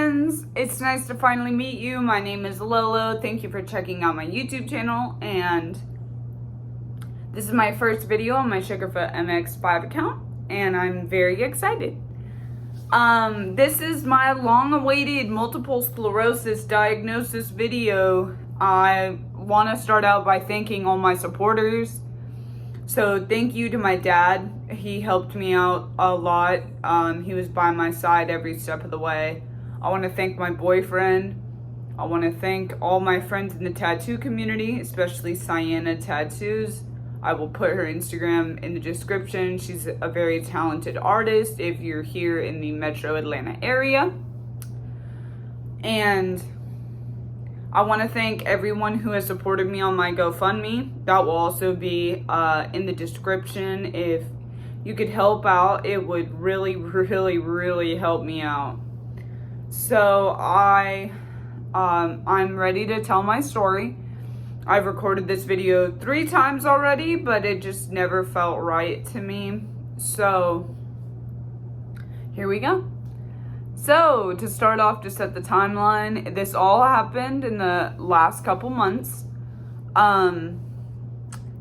friends, it's nice to finally meet you. My name is Lolo. Thank you for checking out my YouTube channel, and this is my first video on my Sugarfoot MX5 account, and I'm very excited. This is my long-awaited multiple sclerosis diagnosis video. I want to start out by thanking all my supporters. So thank you to my dad. He helped me out a lot. He was by my side every step of the way. I want to thank my boyfriend. I want to thank all my friends in the tattoo community, especially Sienna Tattoos. I will put her Instagram in the description. She's a very talented artist if you're here in the Metro Atlanta area. And I want to thank everyone who has supported me on my GoFundMe. That will also be in the description. If you could help out, it would really, really, really help me out. So I'm ready to tell my story. I've recorded this video 3 times already, but it just never felt right to me. So here we go. So, to start off, to set the timeline, this all happened in the last couple months.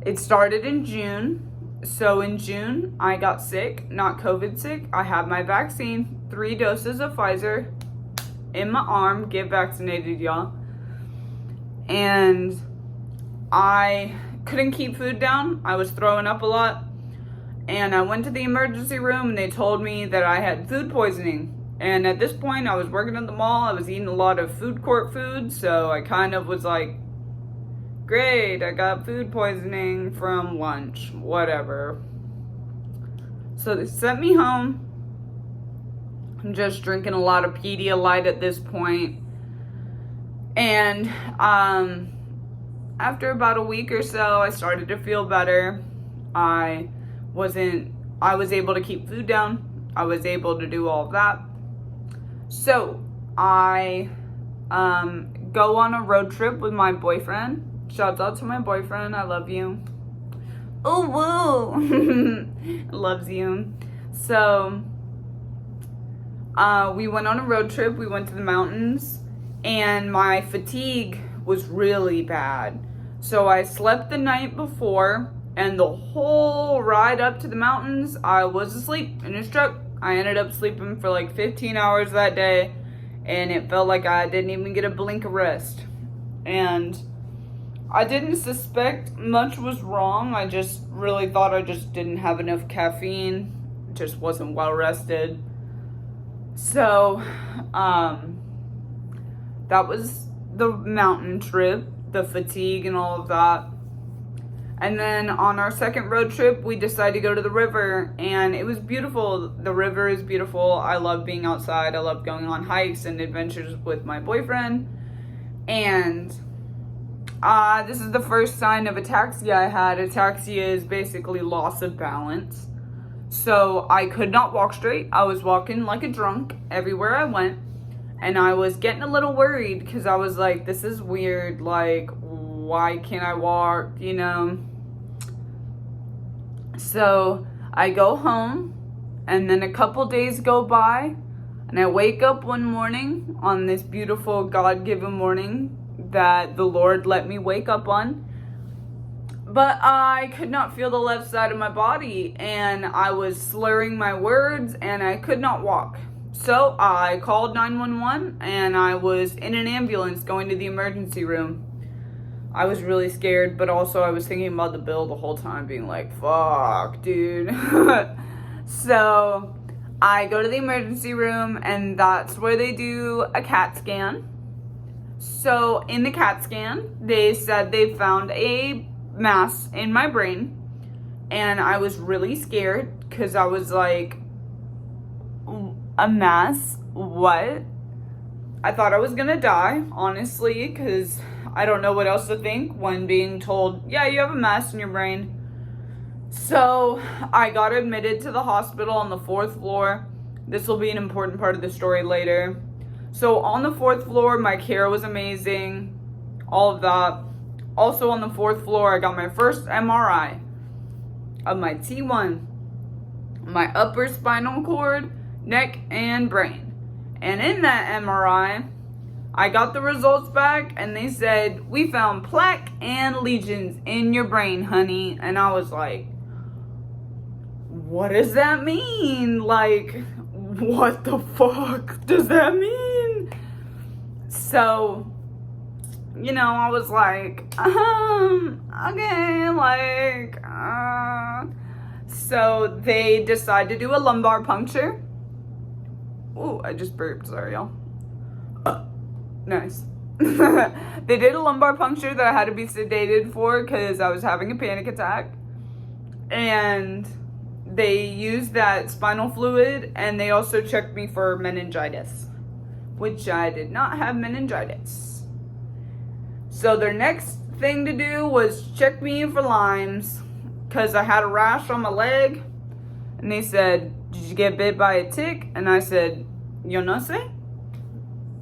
It started in June. So in June, I got sick, not COVID sick. I had my vaccine, 3 doses of Pfizer in my arm. Get vaccinated, y'all. And I couldn't keep food down. I was throwing up a lot. And I went to the emergency room and they told me that I had food poisoning. And at this point, I was working at the mall. I was eating a lot of food court food. So I kind of was like, great, I got food poisoning from lunch, whatever. So they sent me home. I'm just drinking a lot of Pedialyte at this point. And after about a week or so, I started to feel better. I was able to keep food down. I was able to do all of that. So I go on a road trip with my boyfriend. Shouts out to my boyfriend. I love you. Oh, woo. Loves you. So we went on a road trip. We went to the mountains. And my fatigue was really bad. So I slept the night before. And the whole ride up to the mountains, I was asleep in his truck. I ended up sleeping for like 15 hours that day, and it felt like I didn't even get a blink of rest. And I didn't suspect much was wrong. I just really thought I just didn't have enough caffeine. Just wasn't well rested. So, that was the mountain trip, the fatigue and all of that. And then on our second road trip, we decided to go to the river, and it was beautiful. The river is beautiful. I love being outside. I love going on hikes and adventures with my boyfriend. And this is the first sign of ataxia I had. Ataxia is basically loss of balance. So I could not walk straight. I was walking like a drunk everywhere I went. And I was getting a little worried because I was like, this is weird. Like, why can't I walk, you know? So I go home, and then a couple days go by, and I wake up one morning on this beautiful God-given morning that the Lord let me wake up on. But I could not feel the left side of my body, and I was slurring my words, and I could not walk. So I called 911, and I was in an ambulance going to the emergency room. I was really scared, but also I was thinking about the bill the whole time, being like, fuck, dude. So I go to the emergency room, and that's where they do a CAT scan. So in the CAT scan, they said they found a mass in my brain, and I was really scared because I was like, a mass? What? I thought I was gonna die, honestly, because I don't know what else to think when being told, yeah, you have a mass in your brain. So I got admitted to the hospital on the 4th floor. This will be an important part of the story later. So on the 4th floor, my care was amazing. All of that. Also on the 4th floor, I got my first MRI of my T1, my upper spinal cord, neck, and brain. And in that MRI, I got the results back and they said, we found plaque and lesions in your brain, honey. And I was like, what does that mean? Like, what the fuck does that mean? So, I was like, okay, like, So they decided to do a lumbar puncture. Ooh, I just burped, sorry y'all. Nice. They did a lumbar puncture that I had to be sedated for because I was having a panic attack. And they used that spinal fluid, and they also checked me for meningitis, which I did not have meningitis. So their next thing to do was check me for Lyme's because I had a rash on my leg. And they said, did you get bit by a tick? And I said, yo no sé.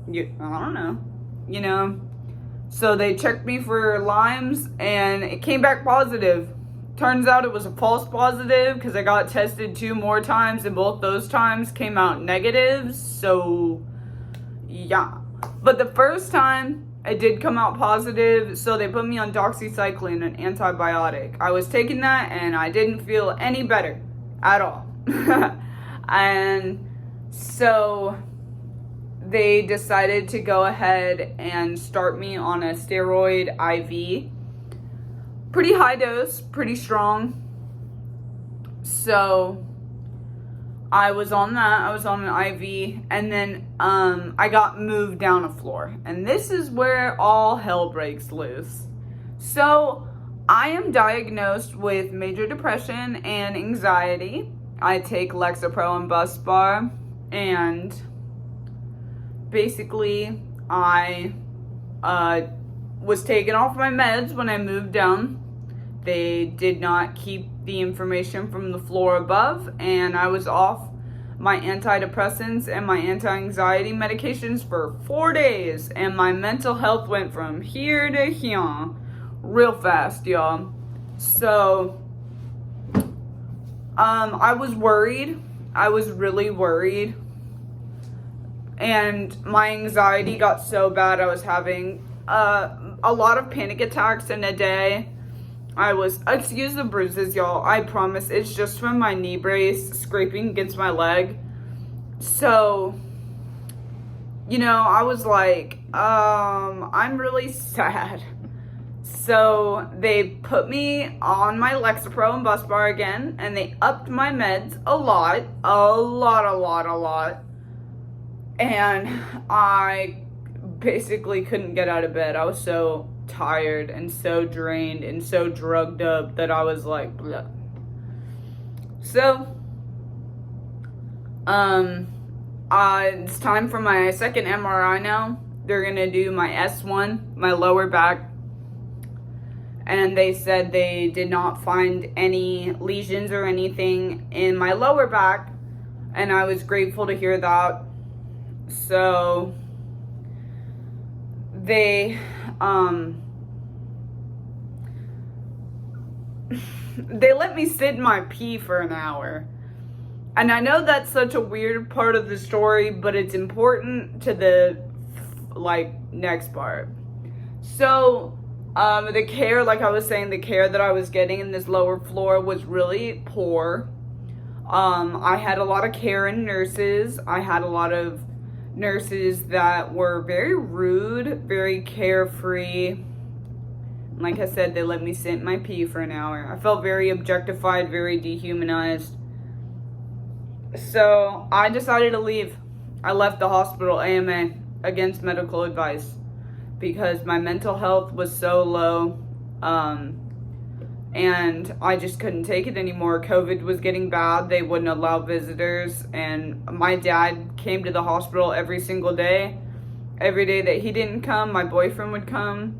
I don't know. So they checked me for Lyme's and it came back positive. Turns out it was a false positive because I got tested 2 more times and both those times came out negative. So, yeah. But the first time it did come out positive, so they put me on doxycycline, an antibiotic. I was taking that and I didn't feel any better at all. And so they decided to go ahead and start me on a steroid IV. Pretty high dose, pretty strong. So I was on that. I was on an IV, and then I got moved down a floor. And this is where all hell breaks loose. So I am diagnosed with major depression and anxiety. I take Lexapro and Buspar, and basically I was taken off my meds when I moved down. They did not keep the information from the floor above, and I was off my antidepressants and my anti-anxiety medications for 4 days, and my mental health went from here to here real fast, y'all. So I was worried. I was really worried, and my anxiety got so bad I was having a lot of panic attacks in a day. Excuse the bruises, y'all. I promise it's just from my knee brace scraping against my leg. So, I was like, I'm really sad. So they put me on my Lexapro and Buspar again, and they upped my meds a lot. And I basically couldn't get out of bed. I was so tired and so drained and so drugged up that I was like, bleh. So it's time for my second MRI now. They're gonna do my S1, my lower back, and they said they did not find any lesions or anything in my lower back, and I was grateful to hear that. So they they let me sit in my pee for an hour. And I know that's such a weird part of the story, but it's important to the next part. So the care, like I was saying, the care that I was getting in this lower floor was really poor. I had a lot of care and nurses. I had a lot of nurses that were very rude, very carefree. Like I said, they let me sit in my pee for an hour. I felt very objectified, very dehumanized. So I decided to leave. I left the hospital AMA against medical advice because my mental health was so low, and I just couldn't take it anymore. COVID was getting bad. They wouldn't allow visitors, and my dad came to the hospital every single day. Every day that he didn't come, my boyfriend would come,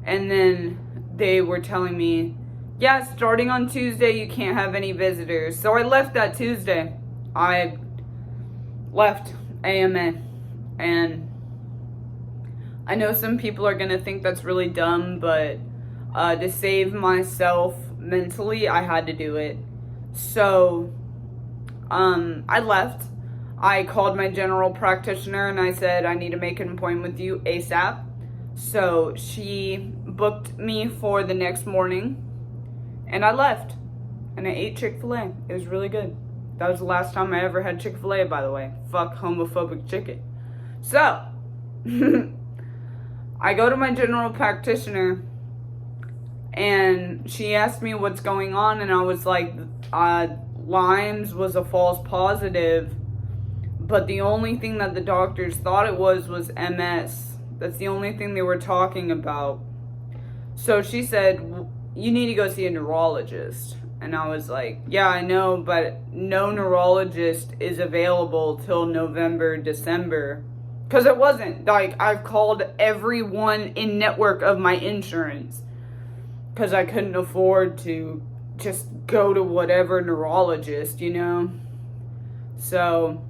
and then they were telling me, yeah, starting on Tuesday, you can't have any visitors. So I left that Tuesday. I left AMA, and I know some people are going to think that's really dumb, but to save myself mentally, I had to do it. So I left. I called my general practitioner and I said, I need to make an appointment with you ASAP. So she booked me for the next morning, and I left. And I ate Chick-fil-A. It was really good. That was the last time I ever had Chick-fil-A, by the way. Fuck homophobic chicken. So, I go to my general practitioner, and she asked me what's going on, and I was like, Lyme's was a false positive, but the only thing that the doctors thought it was MS. That's the only thing they were talking about. So she said, you need to go see a neurologist. And I was like, yeah, I know, but no neurologist is available till November, December. Because it wasn't. Like, I've called everyone in network of my insurance. Because I couldn't afford to just go to whatever neurologist, you know? So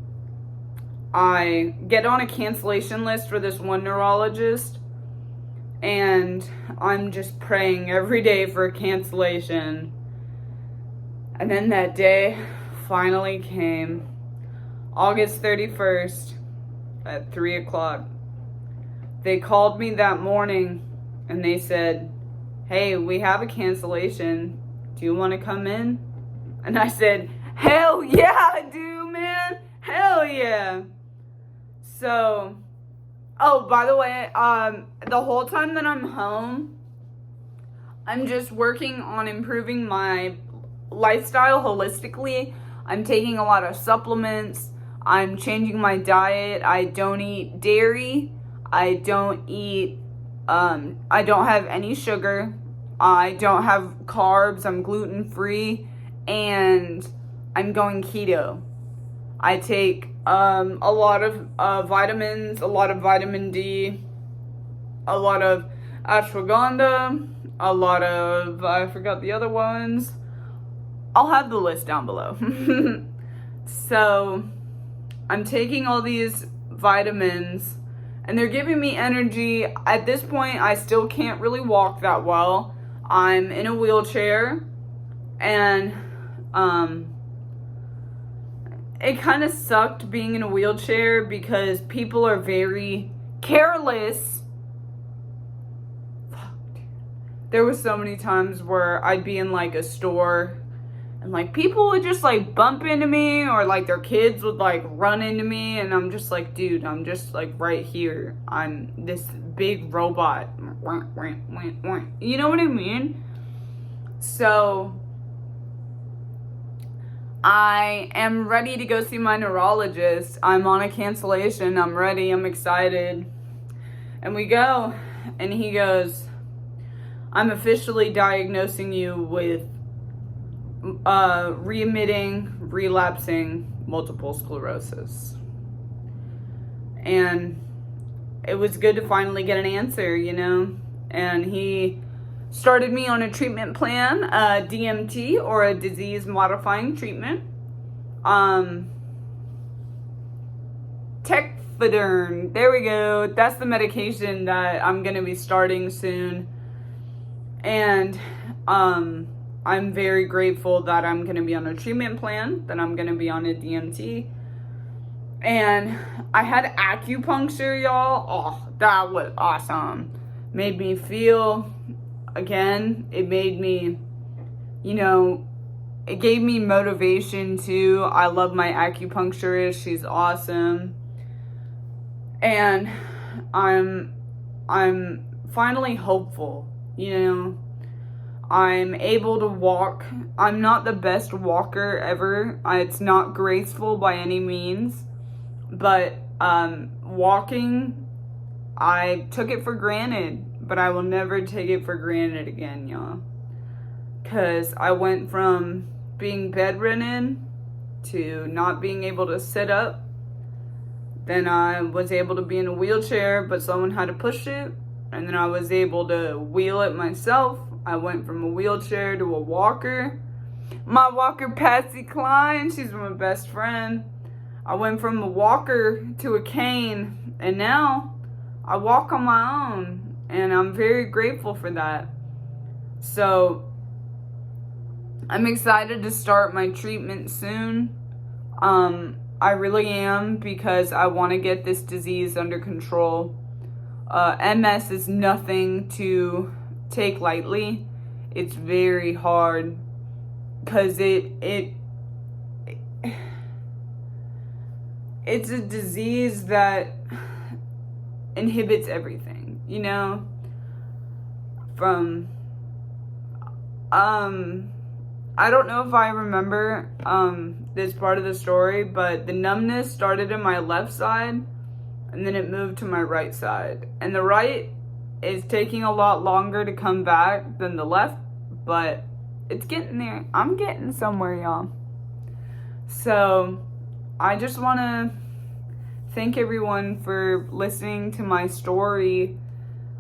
I get on a cancellation list for this one neurologist. And I'm just praying every day for a cancellation. And then that day finally came, August 31st at 3 o'clock. They called me that morning and they said, hey, we have a cancellation. Do you want to come in? And I said, hell yeah, I do, man. Hell yeah. So, oh, by the way, the whole time that I'm home, I'm just working on improving my lifestyle holistically. I'm taking a lot of supplements. I'm changing my diet. I don't eat dairy. I don't have any sugar. I don't have carbs. I'm gluten free, and I'm going keto. I take a lot of vitamins, a lot of vitamin D, a lot of ashwagandha, a lot of, I forgot the other ones. I'll have the list down below. So I'm taking all these vitamins and they're giving me energy. At this point, I still can't really walk that well. I'm in a wheelchair, and it kind of sucked being in a wheelchair because people are very careless. Fuck, dude. There was so many times where I'd be in like a store and like people would just like bump into me, or like their kids would like run into me, and I'm just like, dude, I'm just like right here. I'm this big robot. You know what I mean? So I am ready to go see my neurologist. I'm on a cancellation. I'm ready. I'm excited. And we go, and he goes, I'm officially diagnosing you with remitting, relapsing multiple sclerosis. And it was good to finally get an answer, you know? And he started me on a treatment plan, DMT, or a disease modifying treatment. Tecfidern, there we go. That's the medication that I'm gonna be starting soon. And I'm very grateful that I'm going to be on a treatment plan, that I'm going to be on a DMT. And I had acupuncture, y'all. Oh, that was awesome. Made me feel, again, it made me, you know, it gave me motivation too. I love my acupuncturist. She's awesome. And I'm finally hopeful, you know. I'm able to walk. I'm not the best walker ever. It's not graceful by any means. But walking, I took it for granted. But I will never take it for granted again, y'all. Because I went from being bedridden to not being able to sit up. Then I was able to be in a wheelchair, but someone had to push it. And then I was able to wheel it myself. I went from a wheelchair to a walker. My walker, Patsy Cline, she's my best friend. I went from a walker to a cane, and now I walk on my own, and I'm very grateful for that. So I'm excited to start my treatment soon. I really am, because I want to get this disease under control. MS is nothing to take lightly. It's very hard because it's a disease that inhibits everything, you know, from I don't know if I remember this part of the story, but the numbness started in my left side and then it moved to my right side, and the right is taking a lot longer to come back than the left, but it's getting there. I'm getting somewhere, y'all. So I just want to thank everyone for listening to my story.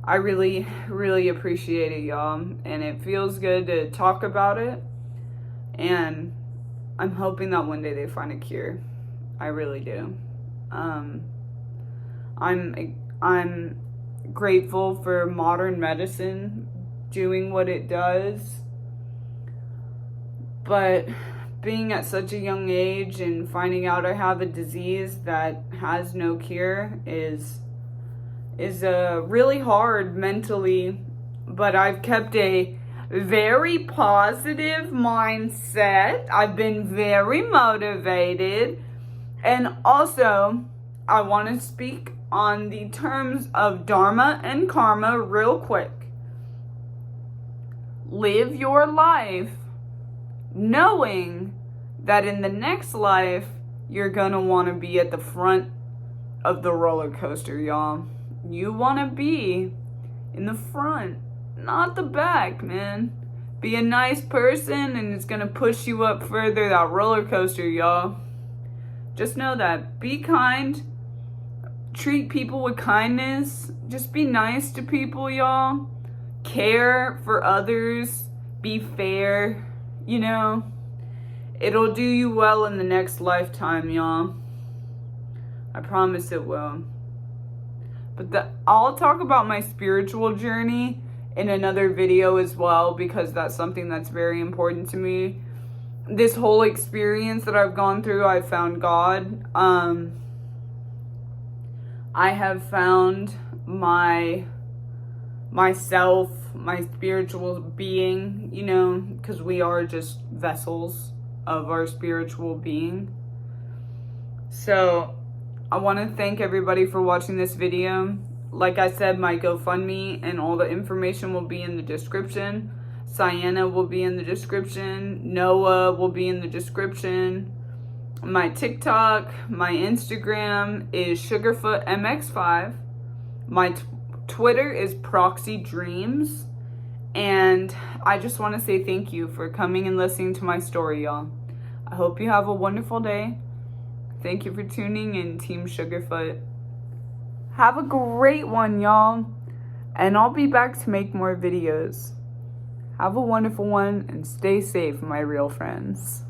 I really, really appreciate it, y'all. And it feels good to talk about it. And I'm hoping that one day they find a cure. I really do. I'm grateful for modern medicine doing what it does. But being at such a young age and finding out I have a disease that has no cure is really hard mentally. But I've kept a very positive mindset. I've been very motivated. And also, I want to speak on the terms of dharma and karma real quick. Live your life knowing that in the next life, you're going to want to be at the front of the roller coaster, y'all. You want to be in the front, not the back, man. Be a nice person and it's going to push you up further, that roller coaster, y'all. Just know that. Be kind. Treat people with kindness. Just be nice to people, y'all. Care for others. Be fair. You know, it'll do you well in the next lifetime, y'all. I promise it will. But I'll talk about my spiritual journey in another video as well, because that's something that's very important to me. This whole experience that I've gone through, I've found God. I have found myself, my spiritual being, you know, because we are just vessels of our spiritual being. So I want to thank everybody for watching this video. Like I said, my GoFundMe and all the information will be in the description. Sienna will be in the description. Noah will be in the description. My TikTok, my Instagram is SugarfootMX5. My Twitter is ProxyDreams. And I just want to say thank you for coming and listening to my story, y'all. I hope you have a wonderful day. Thank you for tuning in, Team Sugarfoot. Have a great one, y'all. And I'll be back to make more videos. Have a wonderful one and stay safe, my real friends.